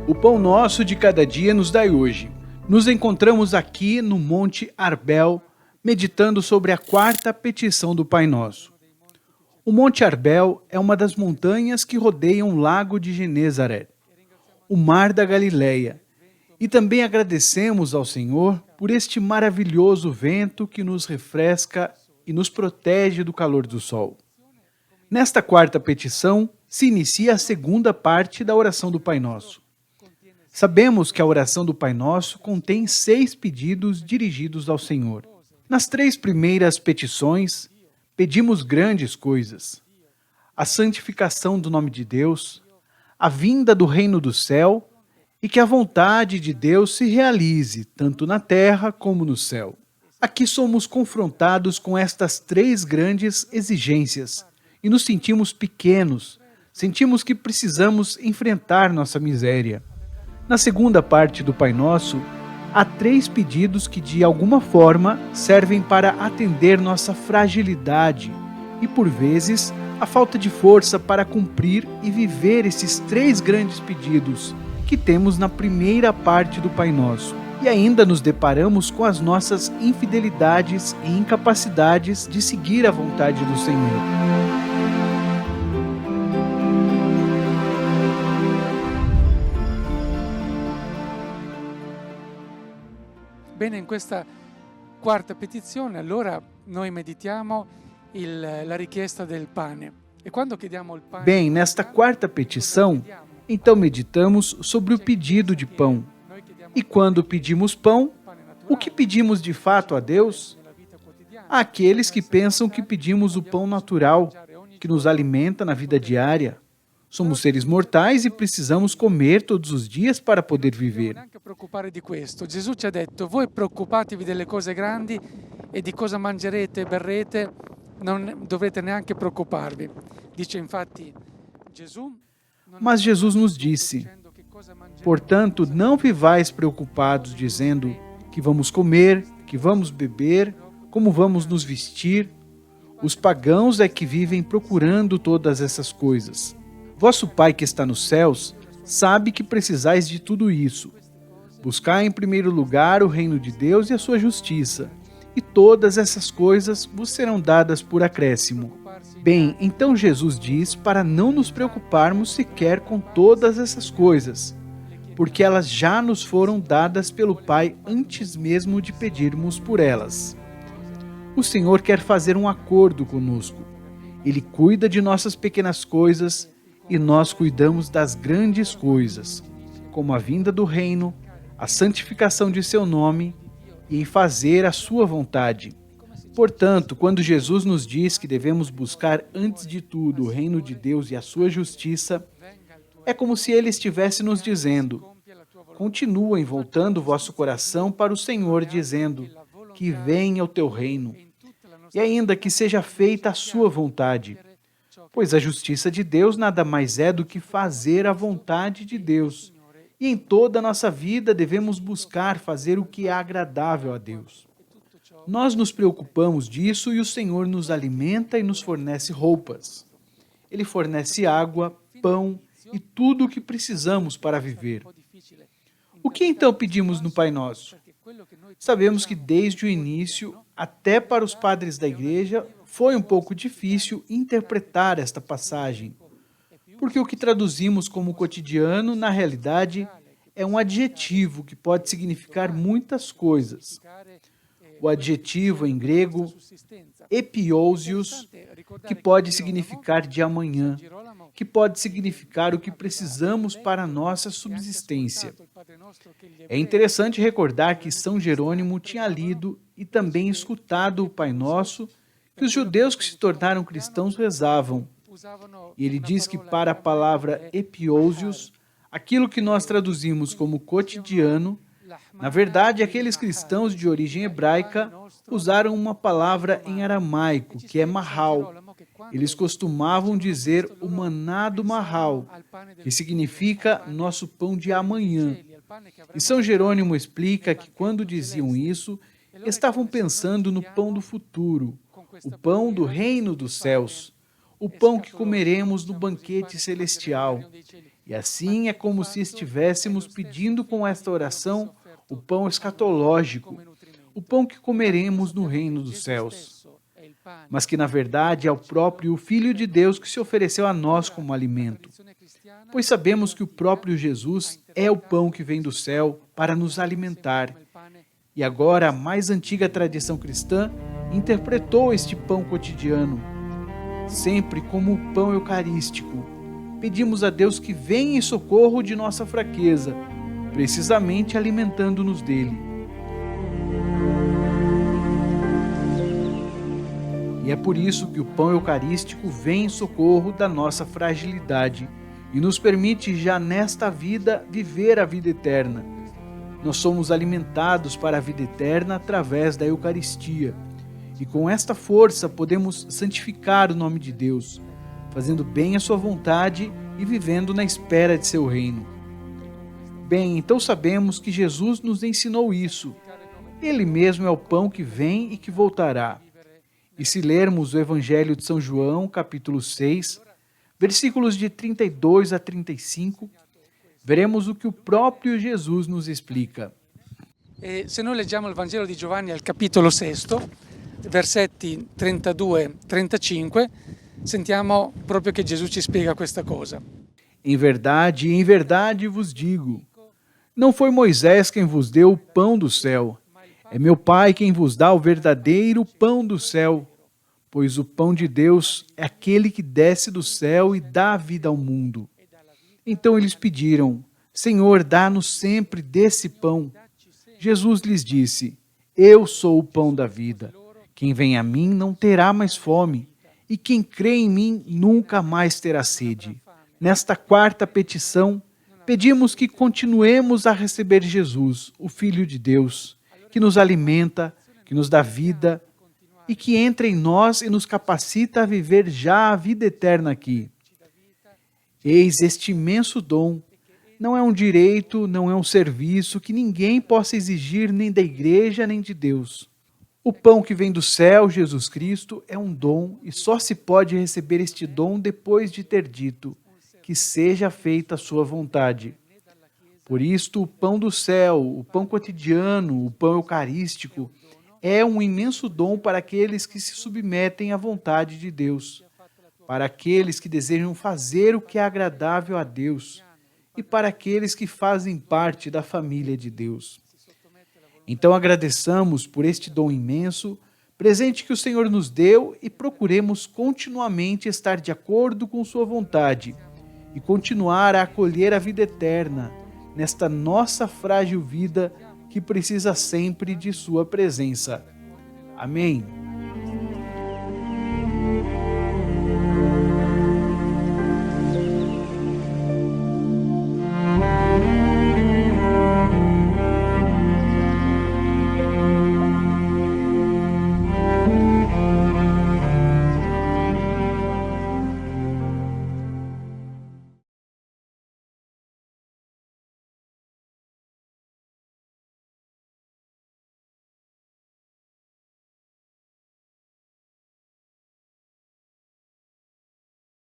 O pão nosso de cada dia nos dai hoje. Nos encontramos aqui no Monte Arbel, meditando sobre a quarta petição do Pai Nosso. O Monte Arbel é uma das montanhas que rodeiam o lago de Genezaré, o mar da Galileia, e também agradecemos ao Senhor por este maravilhoso vento que nos refresca e nos protege do calor do sol. Nesta quarta petição se inicia a segunda parte da oração do Pai Nosso. Sabemos que a oração do Pai Nosso contém 6 pedidos dirigidos ao Senhor. Nas 3 primeiras petições, pedimos grandes coisas: a santificação do nome de Deus, a vinda do reino do céu e que a vontade de Deus se realize, tanto na terra como no céu. Aqui somos confrontados com estas 3 grandes exigências e nos sentimos pequenos, sentimos que precisamos enfrentar nossa miséria. Na segunda parte do Pai Nosso, há 3 pedidos que, de alguma forma, servem para atender nossa fragilidade e, por vezes, a falta de força para cumprir e viver esses 3 grandes pedidos que temos na primeira parte do Pai Nosso. E ainda nos deparamos com as nossas infidelidades e incapacidades de seguir a vontade do Senhor. Bene, in questa quarta petizione, allora noi meditiamo la richiesta del pane. E quando chiediamo il pane, Bem, nesta quarta petição, então meditamos sobre o pedido de pão. E quando pedimos pão, o que pedimos de fato a Deus? Há aqueles que pensam que pedimos o pão natural, que nos alimenta na vida diária. Somos seres mortais e precisamos comer todos os dias para poder viver. Neanche preoccupare di questo. Gesù ci ha detto: voi preoccupatevi delle cose grandi e di cosa mangerete e berrete, non dovrete neanche preoccuparvi. Dice infatti Gesù. Mas Jesus nos disse: portanto, não vivais preocupados, dizendo que vamos comer, que vamos beber, como vamos nos vestir. Os pagãos é que vivem procurando todas essas coisas. Vosso Pai que está nos céus sabe que precisais de tudo isso. Buscai em primeiro lugar o reino de Deus e a sua justiça, e todas essas coisas vos serão dadas por acréscimo. Bem, então Jesus diz para não nos preocuparmos sequer com todas essas coisas, porque elas já nos foram dadas pelo Pai antes mesmo de pedirmos por elas. O Senhor quer fazer um acordo conosco. Ele cuida de nossas pequenas coisas e nós cuidamos das grandes coisas, como a vinda do reino, a santificação de seu nome e em fazer a sua vontade. Portanto, quando Jesus nos diz que devemos buscar antes de tudo o reino de Deus e a sua justiça, é como se ele estivesse nos dizendo: continuem voltando o vosso coração para o Senhor, dizendo que venha o teu reino, e ainda que seja feita a sua vontade. Pois a justiça de Deus nada mais é do que fazer a vontade de Deus. E em toda a nossa vida devemos buscar fazer o que é agradável a Deus. Nós nos preocupamos disso e o Senhor nos alimenta e nos fornece roupas. Ele fornece água, pão e tudo o que precisamos para viver. O que então pedimos no Pai Nosso? Sabemos que desde o início, até para os padres da igreja, foi um pouco difícil interpretar esta passagem, porque o que traduzimos como cotidiano, na realidade, é um adjetivo que pode significar muitas coisas. O adjetivo em grego, epiousios, que pode significar de amanhã, que pode significar o que precisamos para a nossa subsistência. É interessante recordar que São Jerônimo tinha lido e também escutado o Pai Nosso que os judeus que se tornaram cristãos rezavam. E ele diz que para a palavra epiousios, Aquilo que nós traduzimos como cotidiano, na verdade, aqueles cristãos de origem hebraica usaram uma palavra em aramaico, que é mahal. Eles costumavam dizer o maná do mahal, que significa nosso pão de amanhã. E São Jerônimo explica que quando diziam isso, estavam pensando no pão do futuro, o pão do reino dos céus, o pão que comeremos no banquete celestial. E assim é como se estivéssemos pedindo com esta oração o pão escatológico, o pão que comeremos no reino dos céus. Mas que, na verdade, é o próprio Filho de Deus que se ofereceu a nós como alimento. Pois sabemos que o próprio Jesus é o pão que vem do céu para nos alimentar. E agora a mais antiga tradição cristã interpretou este pão cotidiano, sempre como o pão eucarístico. Pedimos a Deus que venha em socorro de nossa fraqueza, precisamente alimentando-nos dele. E é por isso que o pão eucarístico vem em socorro da nossa fragilidade e nos permite já nesta vida viver a vida eterna. Nós somos alimentados para a vida eterna através da Eucaristia. E com esta força podemos santificar o nome de Deus, fazendo bem a sua vontade e vivendo na espera de seu reino. Bem, então sabemos que Jesus nos ensinou isso. Ele mesmo é o pão que vem e que voltará. E se lermos o Evangelho de São João, capítulo 6, versículos de 32 a 35, veremos o que o próprio Jesus nos explica. Se noi leggiamo il Vangelo di Giovanni al capitolo 6, versetti 32-35, sentiamo proprio che Gesù ci spiega questa cosa. Em verdade vos digo, não foi Moisés quem vos deu o pão do céu, é meu Pai quem vos dá o verdadeiro pão do céu, pois o pão de Deus é aquele que desce do céu e dá vida ao mundo. Então eles pediram, Senhor, dá-nos sempre desse pão. Jesus lhes disse, eu sou o pão da vida. Quem vem a mim não terá mais fome, e quem crê em mim nunca mais terá sede. Nesta quarta petição, pedimos que continuemos a receber Jesus, o Filho de Deus, que nos alimenta, que nos dá vida, e que entra em nós e nos capacita a viver já a vida eterna aqui. Eis este imenso dom. Não é um direito, não é um serviço que ninguém possa exigir nem da igreja nem de Deus. O pão que vem do céu, Jesus Cristo, é um dom e só se pode receber este dom depois de ter dito que seja feita a sua vontade. Por isto, o pão do céu, o pão cotidiano, o pão eucarístico, é um imenso dom para aqueles que se submetem à vontade de Deus, para aqueles que desejam fazer o que é agradável a Deus e para aqueles que fazem parte da família de Deus. Então agradeçamos por este dom imenso, presente que o Senhor nos deu, e procuremos continuamente estar de acordo com sua vontade e continuar a acolher a vida eterna nesta nossa frágil vida que precisa sempre de sua presença. Amém.